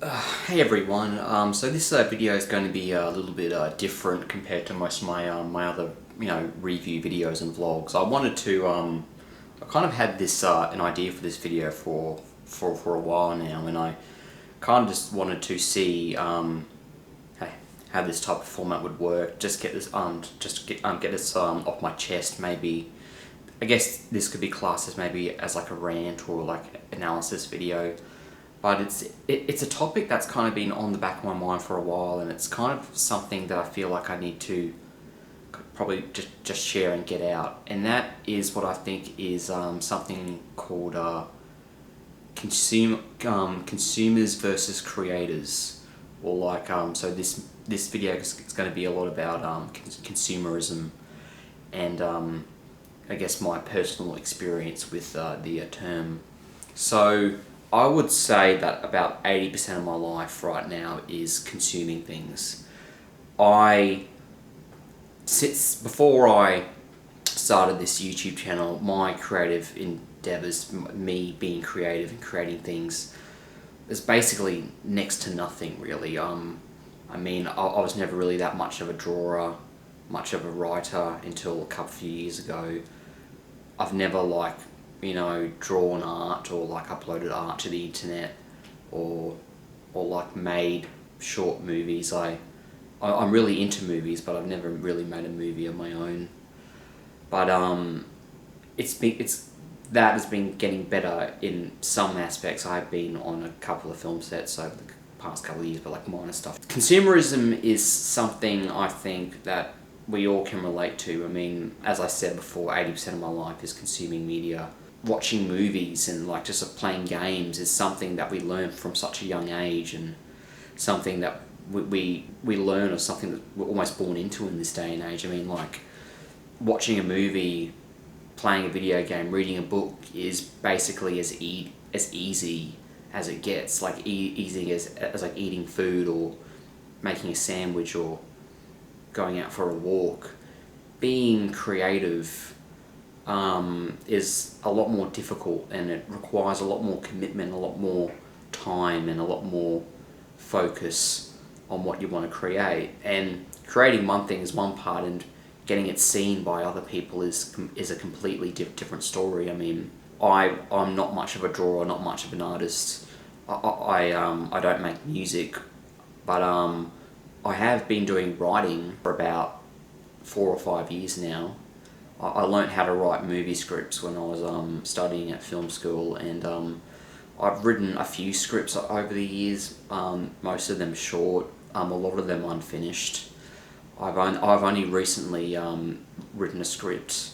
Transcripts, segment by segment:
Hey everyone, so this video is going to be a little bit different compared to most of my other review videos and vlogs. I kind of had this an idea for this video for a while now, and I kind of just wanted to see how this type of format would work. Just get this get this off my chest. Maybe I guess this could be classed as maybe as like a rant or like analysis video. But it's a topic that's kind of been on the back of my mind for a while, and it's kind of something that I feel like I need to probably just share and get out. And that is what I think is something called consumers versus creators, or like so this video is going to be a lot about consumerism and I guess my personal experience with the term. So I would say that about 80% of my life right now is consuming things. Before I started this YouTube channel, my creative endeavors, me being creative and creating things, is basically next to nothing really. I was never really that much of a drawer, much of a writer until a few years ago. I've never drawn art or like uploaded art to the internet or like made short movies. I'm really into movies, but I've never really made a movie of my own. But that has been getting better in some aspects. I've been on a couple of film sets over the past couple of years, but like minor stuff. Consumerism is something I think that we all can relate to. I mean, as I said before, 80% of my life is consuming media. Watching movies and like just playing games is something that we learn from such a young age, and something that we learn, or something that we're almost born into in this day and age. I mean, like watching a movie, playing a video game, reading a book is basically as easy as it gets. Like easy as like eating food or making a sandwich or going out for a walk. Being creative is a lot more difficult, and it requires a lot more commitment, a lot more time, and a lot more focus on what you want to create. And creating one thing is one part, and getting it seen by other people is a completely different story. I mean, I'm not much of a drawer, not much of an artist. I don't make music, but I have been doing writing for about 4 or 5 years now. I learned how to write movie scripts when I was studying at film school, and I've written a few scripts over the years, most of them short, a lot of them unfinished. I've only recently written a script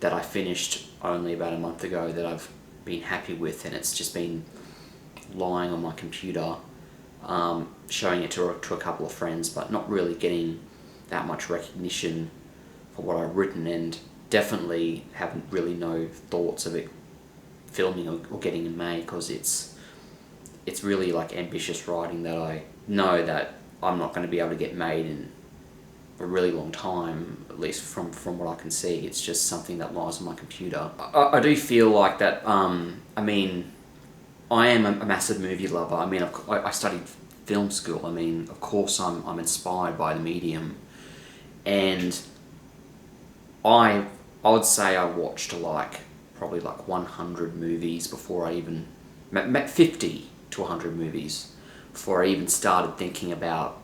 that I finished only about a month ago that I've been happy with, and it's just been lying on my computer, showing it to a couple of friends, but not really getting that much recognition for what I've written, and definitely haven't really no thoughts of it filming or getting it made, because it's really like ambitious writing that I know that I'm not going to be able to get made in a really long time, at least from what I can see. It's just something that lies on my computer. I do feel like that, I mean, I am a massive movie lover. I mean, I studied film school. I mean, of course I'm inspired by the medium, and I would say I watched probably 100 movies before I even met 50 to 100 movies before I even started thinking about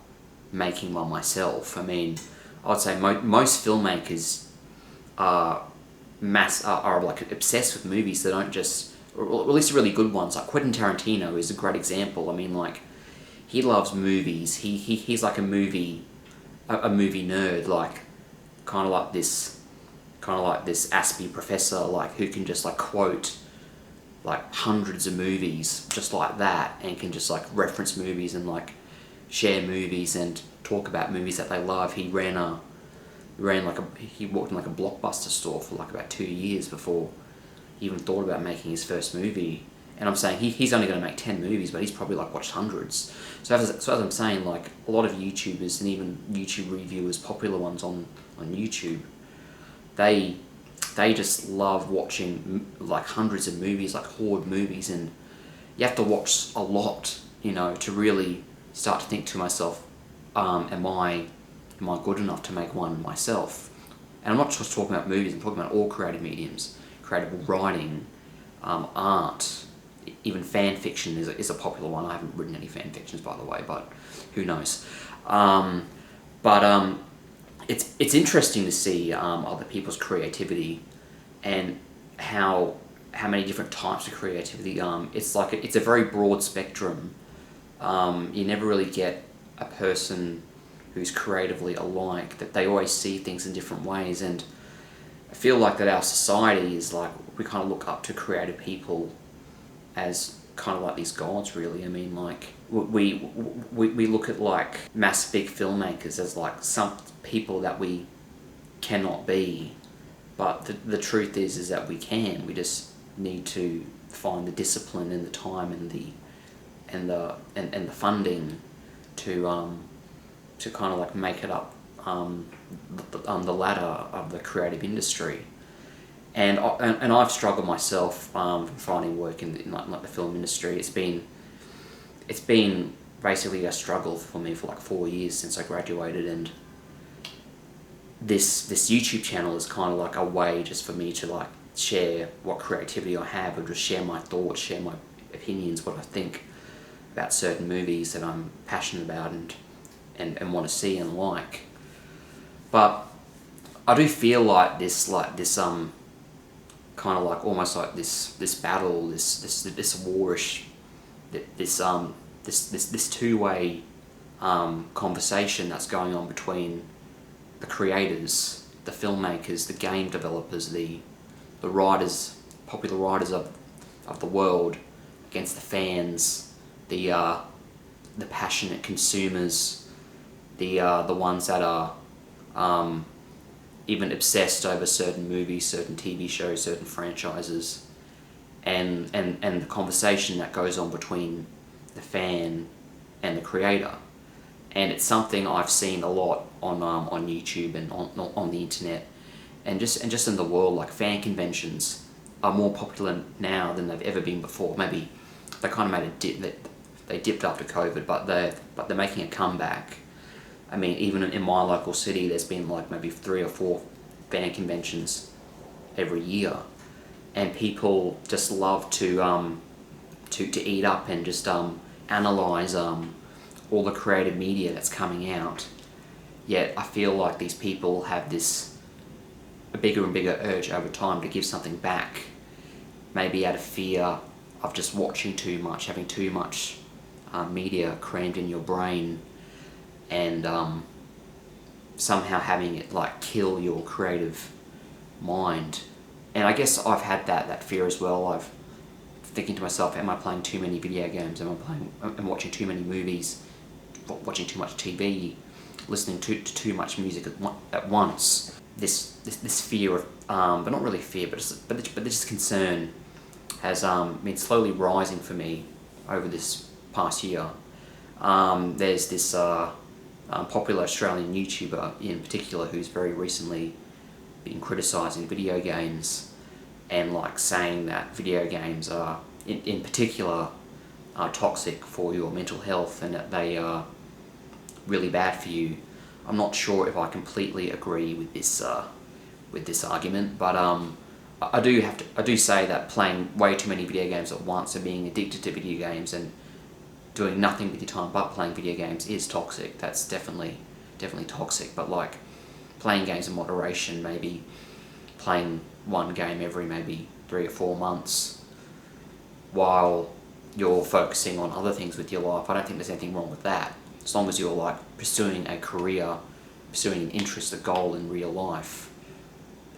making one myself. I mean, I would say most filmmakers are like obsessed with movies. They don't just, or at least really good ones. Like Quentin Tarantino is a great example. I mean, like, he loves movies. He's like a movie nerd, like kind of like this Aspie professor, like, who can just like quote like hundreds of movies just like that, and can just like reference movies and like share movies and talk about movies that they love. He worked in like a Blockbuster store for like about 2 years before he even thought about making his first movie. And I'm saying he's only going to make 10 movies, but he's probably like watched hundreds. So as I'm saying, like, a lot of YouTubers and even YouTube reviewers, popular ones on YouTube, they just love watching like hundreds of movies, like horde movies, and you have to watch a lot to really start to think to myself, am I good enough to make one myself? And I'm not just talking about movies, I'm talking about all creative mediums, creative writing, art, even fan fiction is a popular one. I haven't written any fan fictions, by the way, but who knows. But it's interesting to see other people's creativity and how many different types of creativity. It's a very broad spectrum. You never really get a person who's creatively alike, that they always see things in different ways. And I feel like that our society is like, we kind of look up to creative people as kind of like these gods, really. I mean, like, we look at like mass big filmmakers as like some people that we cannot be, but the truth is that we can. We just need to find the discipline and the time and the funding to kind of like make it up the ladder of the creative industry. And I've struggled myself finding work in like the film industry. It's been basically a struggle for me for like 4 years since I graduated, and this YouTube channel is kind of like a way just for me to like share what creativity I have, or just share my thoughts, share my opinions, what I think about certain movies that I'm passionate about and want to see and like. But I do feel like this kind of like almost like this battle, this warish, this two-way conversation that's going on between the creators, the filmmakers, the game developers, the writers, popular writers of the world, against the fans, the passionate consumers, the ones that are even obsessed over certain movies, certain TV shows, certain franchises, and the conversation that goes on between the fan and the creator. And it's something I've seen a lot on YouTube and on the internet, and just in the world. Like, fan conventions are more popular now than they've ever been before. Maybe they kind of made a dip, they dipped after COVID, but they're making a comeback. I mean, even in my local city, there's been like maybe 3 or 4 fan conventions every year, and people just love to eat up and just analyze all the creative media that's coming out. Yet I feel like these people have a bigger and bigger urge over time to give something back, maybe out of fear of just watching too much, having too much media crammed in your brain, and somehow having it like kill your creative mind. And I guess I've had that fear as well. I've thinking to myself, am I playing too many video games? Am watching too many movies, watching too much TV, listening to too much music at once? This fear of, but not really fear, but this concern has been slowly rising for me over this past year. There's this popular Australian YouTuber in particular who's very recently been criticising video games, and like saying that video games are in particular are toxic for your mental health, and that they are really bad for you. I'm not sure if I completely agree with this argument, but I do say that playing way too many video games at once and being addicted to video games and doing nothing with your time but playing video games is toxic. That's definitely toxic. But like, playing games in moderation, maybe playing one game every maybe 3 or 4 months while you're focusing on other things with your life, I don't think there's anything wrong with that, as long as you're like pursuing a career, pursuing an interest, a goal in real life.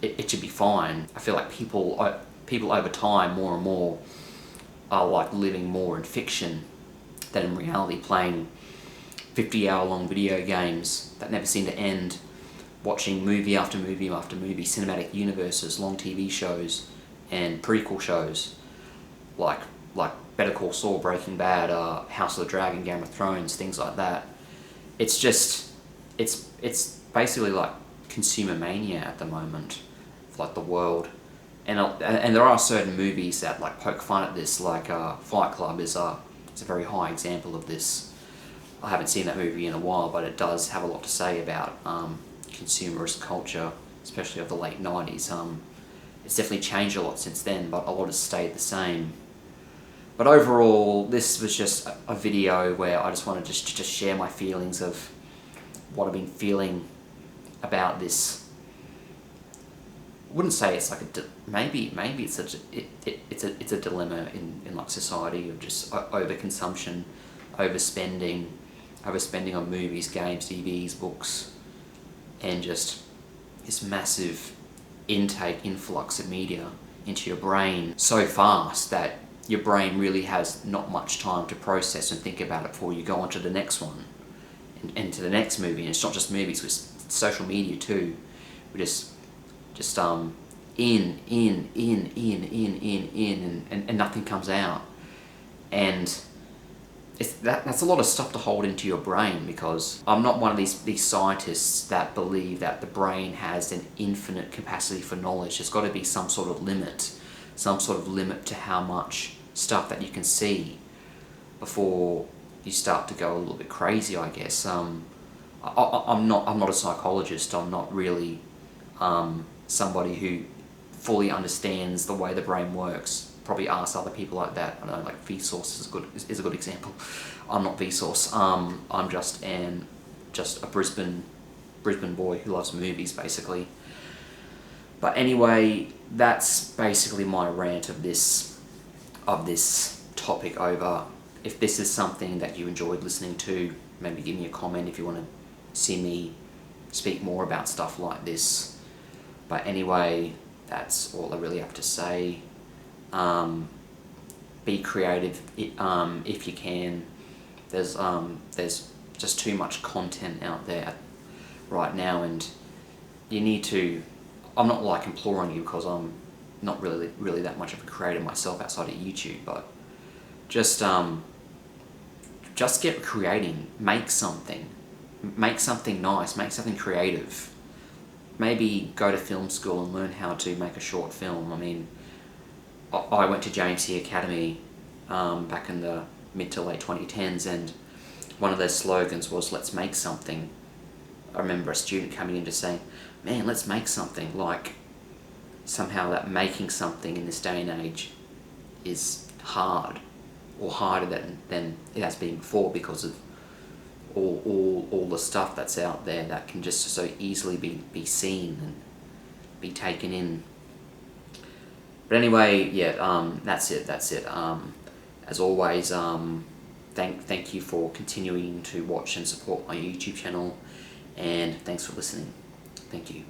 It should be fine. I feel like people over time, more and more, are like living more in fiction than in reality, playing 50-hour-long video games that never seem to end, watching movie after movie after movie, cinematic universes, long TV shows, and prequel shows like Better Call Saul, Breaking Bad, House of the Dragon, Game of Thrones, things like that. It's basically like consumer mania at the moment, like the world. And there are certain movies that like poke fun at this, like Fight Club is it's a very high example of this. I haven't seen that movie in a while, but it does have a lot to say about consumerist culture, especially of the late 90s. It's definitely changed a lot since then, but a lot has stayed the same. But overall, this was just a video where I just wanted to just share my feelings of what I've been feeling about this. I wouldn't say it's like maybe it's a dilemma in like society of just overconsumption, overspending on movies, games, DVDs, books, and just this massive influx of media into your brain so fast that your brain really has not much time to process and think about it before you go on to the next one and to the next movie. And it's not just movies, it's social media too. We just in and nothing comes out. And that's a lot of stuff to hold into your brain, because I'm not one of these scientists that believe that the brain has an infinite capacity for knowledge. There's got to be some sort of limit to how much stuff that you can see before you start to go a little bit crazy, I guess. I'm not a psychologist. I'm not really somebody who fully understands the way the brain works. Probably ask other people like that. I don't know, like Vsauce is a good example. I'm not Vsauce. I'm just a Brisbane boy who loves movies, basically. But anyway, that's basically my rant of this topic over. If this is something that you enjoyed listening to, maybe give me a comment if you want to see me speak more about stuff like this. But anyway, that's all I really have to say. Be creative if you can. There's just too much content out there right now, and you need to. I'm not like imploring you, because I'm not really that much of a creator myself outside of YouTube, but just get creating. Make something nice. Make something creative. Maybe go to film school and learn how to make a short film. I mean, I went to James C. Academy back in the mid to late 2010s, and one of their slogans was, "Let's make something." I remember a student coming in just saying, "Man, let's make something." Like, somehow that making something in this day and age is hard, or harder than it has been before, because of all the stuff that's out there that can just so easily be seen and be taken in. But anyway, yeah, that's it. As always, thank you for continuing to watch and support my YouTube channel, and thanks for listening. Thank you.